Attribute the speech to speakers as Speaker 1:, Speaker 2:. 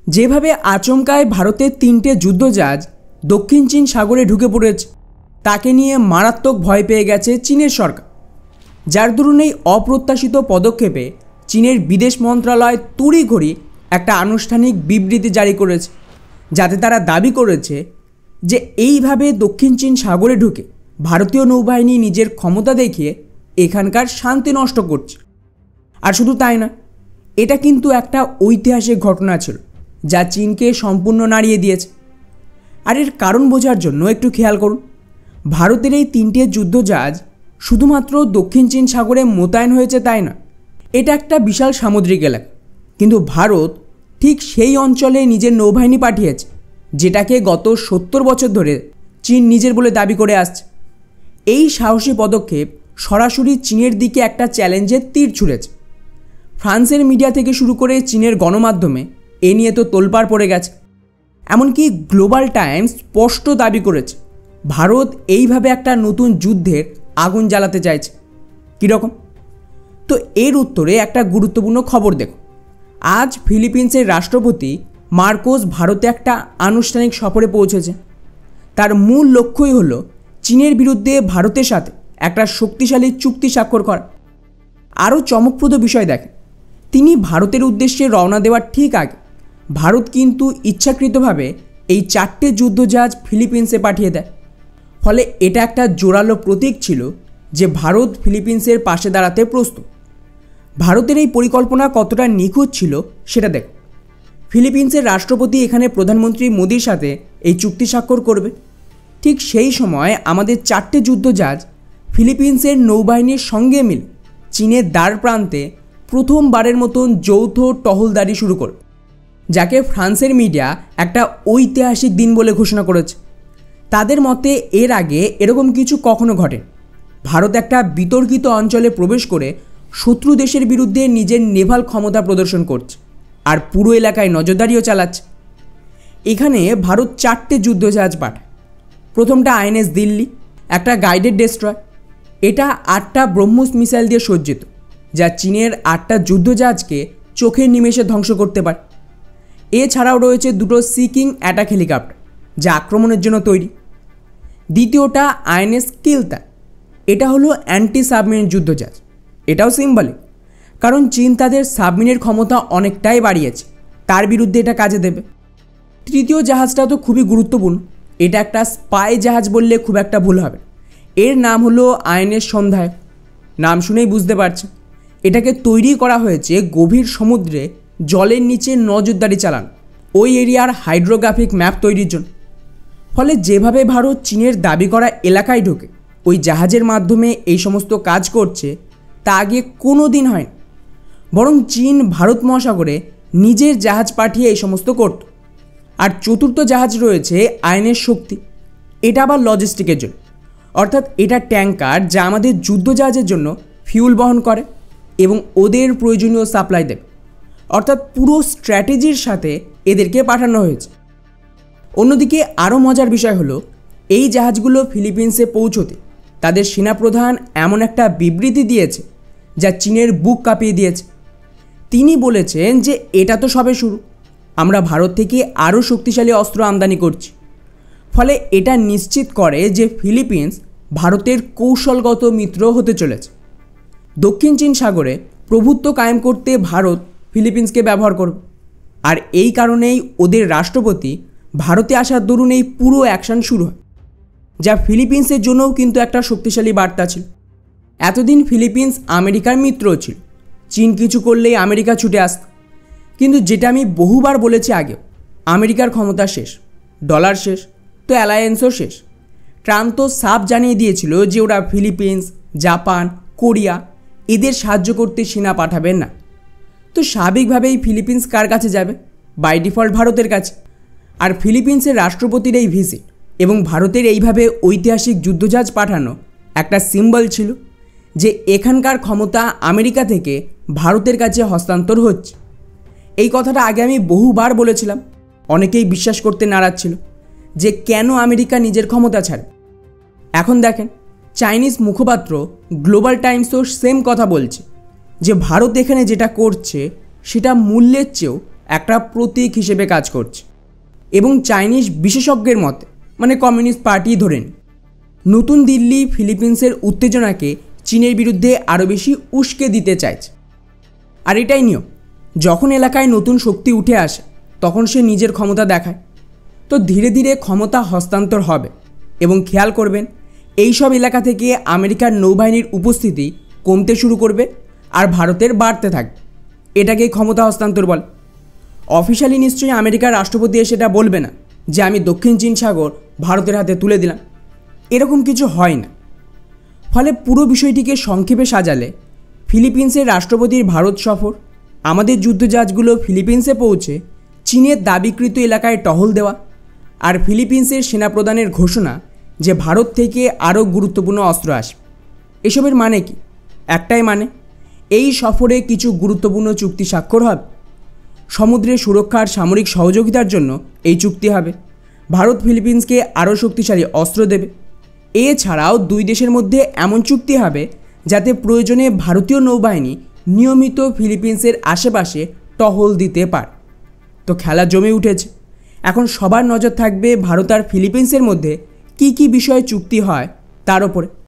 Speaker 1: যেভাবে আচমকায় ভারতের 3টে যুদ্ধজাহাজ দক্ষিণ চীন সাগরে ঢুকে পড়েছে তাকে নিয়ে মারাত্মক ভয় পেয়ে গেছে চীনের সরকার, যার দরুন এই অপ্রত্যাশিত পদক্ষেপে চীনের বিদেশ মন্ত্রণালয় তড়িঘড়ি একটা আনুষ্ঠানিক বিবৃতি জারি করেছে, যাতে তারা দাবি করেছে যে এইভাবে দক্ষিণ চীন সাগরে ঢুকে ভারতীয় নৌবাহিনী নিজের ক্ষমতা দেখিয়ে এখানকার শান্তি নষ্ট করছে। আর শুধু তাই না, এটা কিন্তু একটা ঐতিহাসিক ঘটনা ছিল যা চীনকে সম্পূর্ণ নাড়িয়ে দিয়েছে। আর এর কারণ বোঝার জন্য একটু খেয়াল করুন, ভারতের এই 3টে যুদ্ধজাহাজ শুধুমাত্র দক্ষিণ চীন সাগরে মোতায়েন হয়েছে তাই না, এটা একটা বিশাল সামুদ্রিক এলাকা, কিন্তু ভারত ঠিক সেই অঞ্চলে নিজের নৌবাহিনী পাঠিয়েছে যেটাকে গত 70 বছর ধরে চীন নিজের বলে দাবি করে আসছে। এই সাহসী পদক্ষেপ সরাসরি চীনের দিকে একটা চ্যালেঞ্জের তীর ছুঁড়েছে। ফ্রান্সের মিডিয়া থেকে শুরু করে চীনের গণমাধ্যমে এ নিয়ে তো তোলপাড় পড়ে গেছে। এমনকি গ্লোবাল টাইমস স্পষ্ট দাবি করেছে ভারত এইভাবে একটা নতুন যুদ্ধের আগুন জ্বালাতে চাইছে। কীরকম? তো এর উত্তরে একটা গুরুত্বপূর্ণ খবর দেখো। আজ ফিলিপিন্সের রাষ্ট্রপতি মার্কোস ভারতে একটা আনুষ্ঠানিক সফরে পৌঁছেছে। তার মূল লক্ষ্যই হলো চীনের বিরুদ্ধে ভারতের সাথে একটা শক্তিশালী চুক্তি স্বাক্ষর করা। আরও চমকপ্রদ বিষয় দেখেন, তিনি ভারতের উদ্দেশ্যে রওনা দেওয়ার ঠিক আগে ভারত কিন্তু ইচ্ছাকৃতভাবে এই 4টে যুদ্ধজাহাজ ফিলিপিন্সে পাঠিয়ে দেয়। ফলে এটা একটা জোরালো প্রতীক ছিল যে ভারত ফিলিপিন্সের পাশে দাঁড়াতে প্রস্তুত। ভারতের এই পরিকল্পনা কতটা নিখুঁত ছিল সেটা দেখো। ফিলিপিন্সের রাষ্ট্রপতি এখানে প্রধানমন্ত্রী মোদির সাথে এই চুক্তি স্বাক্ষর করবে। ঠিক সেই সময় আমাদের 4টে যুদ্ধজাহাজ ফিলিপিন্সের নৌবাহিনীর সঙ্গে মিলে চীনের দ্বার প্রান্তে প্রথমবারের মতন যৌথ টহলদারি শুরু করবে, যাকে ফ্রান্সের মিডিয়া একটা ঐতিহাসিক দিন বলে ঘোষণা করেছে। তাদের মতে এর আগে এরকম কিছু কখনো ঘটে। ভারত একটা বিতর্কিত অঞ্চলে প্রবেশ করে শত্রু দেশের বিরুদ্ধে নিজের নেভাল ক্ষমতা প্রদর্শন করছে আর পুরো এলাকায় নজরদারিও চালাচ্ছে। এখানে ভারত 4টে যুদ্ধজাহাজ পাঠায়। প্রথমটা আইএনএস দিল্লি, একটা গাইডেড ডেস্ট্রয়। এটা 8টা ব্রহ্মোস মিসাইল দিয়ে সজ্জিত, যা চীনের 8টা যুদ্ধজাহাজকে চোখের নিমেষে ধ্বংস করতে পারে। এছাড়াও রয়েছে 2টো সি কিং অ্যাটাক হেলিকপ্টার, যা আক্রমণের জন্য তৈরি। দ্বিতীয়টা আইএনএস কিলতা। এটা হলো অ্যান্টি সাবমেরিন যুদ্ধজাহাজ। এটাও সিম্বলিক, কারণ চীন তাদের সাবমেরিনের ক্ষমতা অনেকটাই বাড়িয়েছে, তার বিরুদ্ধে এটা কাজে দেবে। তৃতীয় জাহাজটা তো খুবই গুরুত্বপূর্ণ। এটা একটা স্পাই জাহাজ বললে খুব একটা ভুল হবে। এর নাম হলো আইএনএস সন্ধ্যায়। নাম শুনেই বুঝতে পারছেন, এটাকে তৈরি করা হয়েছে গভীর সমুদ্রে জলের নিচে নজরদারি চালান ওই এরিয়ার হাইড্রোগ্রাফিক ম্যাপ তৈরির জন্য। ফলে যেভাবে ভারত চীনের দাবি করা এলাকায় ঢোকে ওই জাহাজের মাধ্যমে এই সমস্ত কাজ করছে তা আগে কোনো দিন হয়নি। বরং চীন ভারত মহাসাগরে নিজের জাহাজ পাঠিয়ে এই সমস্ত করত। আর চতুর্থ জাহাজ রয়েছে আইএনএস শক্তি। এটা আবার লজিস্টিকের জন্য, অর্থাৎ এটা ট্যাঙ্কার যা আমাদের যুদ্ধজাহাজের জন্য ফিউল বহন করে এবং ওদের প্রয়োজনীয় সাপ্লাই দেবে। অর্থাৎ পুরো স্ট্র্যাটেজির সাথে এদেরকে পাঠানো হয়েছে। অন্যদিকে আরও মজার বিষয় হলো, এই জাহাজগুলো ফিলিপিন্সে পৌঁছতে তাদের সেনাপ্রধান এমন একটা বিবৃতি দিয়েছে যা চীনের বুক কাঁপিয়ে দিয়েছে। তিনি বলেছেন যে এটা তো সবে শুরু, আমরা ভারত থেকে আরও শক্তিশালী অস্ত্র আমদানি করছি। ফলে এটা নিশ্চিত করে যে ফিলিপিন্স ভারতের কৌশলগত মিত্র হতে চলেছে। দক্ষিণ চীন সাগরে প্রভুত্ব কায়েম করতে ভারত ফিলিপিন্সকে ব্যবহার করবে। আর এই কারণেই ওদের রাষ্ট্রপতি ভারতে আসার দরুন এই পুরো অ্যাকশন শুরু হয়, যা ফিলিপিন্সের জন্যও কিন্তু একটা শক্তিশালী বার্তা ছিল। এতদিন ফিলিপিন্স আমেরিকার মিত্রও ছিল, চীন কিছু করলেই আমেরিকা ছুটে আসত। কিন্তু যেটা আমি বহুবার বলেছি আগেও, আমেরিকার ক্ষমতা শেষ, ডলার শেষ, তো অ্যালায়েন্সও শেষ। ট্রাম্প তো সাফ জানিয়ে দিয়েছিল যে ওরা ফিলিপিন্স, জাপান, কোরিয়া এদের সাহায্য করতে সেনা পাঠাবেন না। তো স্বাভাবিকভাবেই ফিলিপিন্স কার কাছে যাবে? বাই ডিফল্ট ভারতের কাছে। আর ফিলিপিন্সের রাষ্ট্রপতির এই ভিজিট এবং ভারতের এইভাবে ঐতিহাসিক যুদ্ধজাহাজ পাঠানো একটা সিম্বল ছিল যে এখানকার ক্ষমতা আমেরিকা থেকে ভারতের কাছে হস্তান্তর হচ্ছে। এই কথাটা আগে আমি বহুবার বলেছিলাম, অনেকেই বিশ্বাস করতে নারাজ ছিল যে কেন আমেরিকা নিজের ক্ষমতা ছাড়ে। এখন দেখেন, চাইনিজ মুখপাত্র গ্লোবাল টাইমসও সেম কথা বলছে যে ভারত এখানে যেটা করছে সেটা মূল্যের চেয়েও একটা প্রতীক হিসেবে কাজ করছে। এবং চাইনিজ বিশেষজ্ঞের মতে, মানে কমিউনিস্ট পার্টি ধরেন, নতুন দিল্লি ফিলিপিন্সের উত্তেজনাকে চীনের বিরুদ্ধে আরও বেশি উস্কে দিতে চাইছে। আর এটাই নিয়ম, যখন এলাকায় নতুন শক্তি উঠে আসে তখন সে নিজের ক্ষমতা দেখায়। তো ধীরে ধীরে ক্ষমতা হস্তান্তর হবে এবং খেয়াল করবেন এই সব এলাকা থেকে আমেরিকার নৌবাহিনীর উপস্থিতি কমতে শুরু করবে আর ভারতের বাড়তে থাকবে। এটাকেই ক্ষমতা হস্তান্তর বলে। অফিশিয়ালি নিশ্চয়ই আমেরিকার রাষ্ট্রপতি এসে এটা বলবে না যে আমি দক্ষিণ চীন সাগর ভারতের হাতে তুলে দিলাম, এরকম কিছু হয় না। ফলে পুরো বিষয়টিকে সংক্ষেপে সাজালে ফিলিপিন্সের রাষ্ট্রপতির ভারত সফর, আমাদের যুদ্ধজাহাজগুলো ফিলিপিন্সে পৌঁছে চীনের দাবিকৃত এলাকায় টহল দেওয়া, আর ফিলিপিন্সের সেনাপ্রধানের ঘোষণা যে ভারত থেকে আরও গুরুত্বপূর্ণ অস্ত্র আসবে। এসবের মানে কি? একটাই মানে, এই সফরে কিছু গুরুত্বপূর্ণ চুক্তি স্বাক্ষর হবে। সমুদ্রের সুরক্ষা আর সামরিক সহযোগিতার জন্য এই চুক্তি হবে। ভারত ফিলিপিন্সকে আরও শক্তিশালী অস্ত্র দেবে। এছাড়াও দুই দেশের মধ্যে এমন চুক্তি হবে যাতে প্রয়োজনে ভারতীয় নৌবাহিনী নিয়মিত ফিলিপিন্সের আশেপাশে টহল দিতে পারে। তো খেলা জমে উঠেছে। এখন সবার নজর থাকবে ভারত আর ফিলিপিন্সের মধ্যে কী কী বিষয়ে চুক্তি হয় তার ওপরে।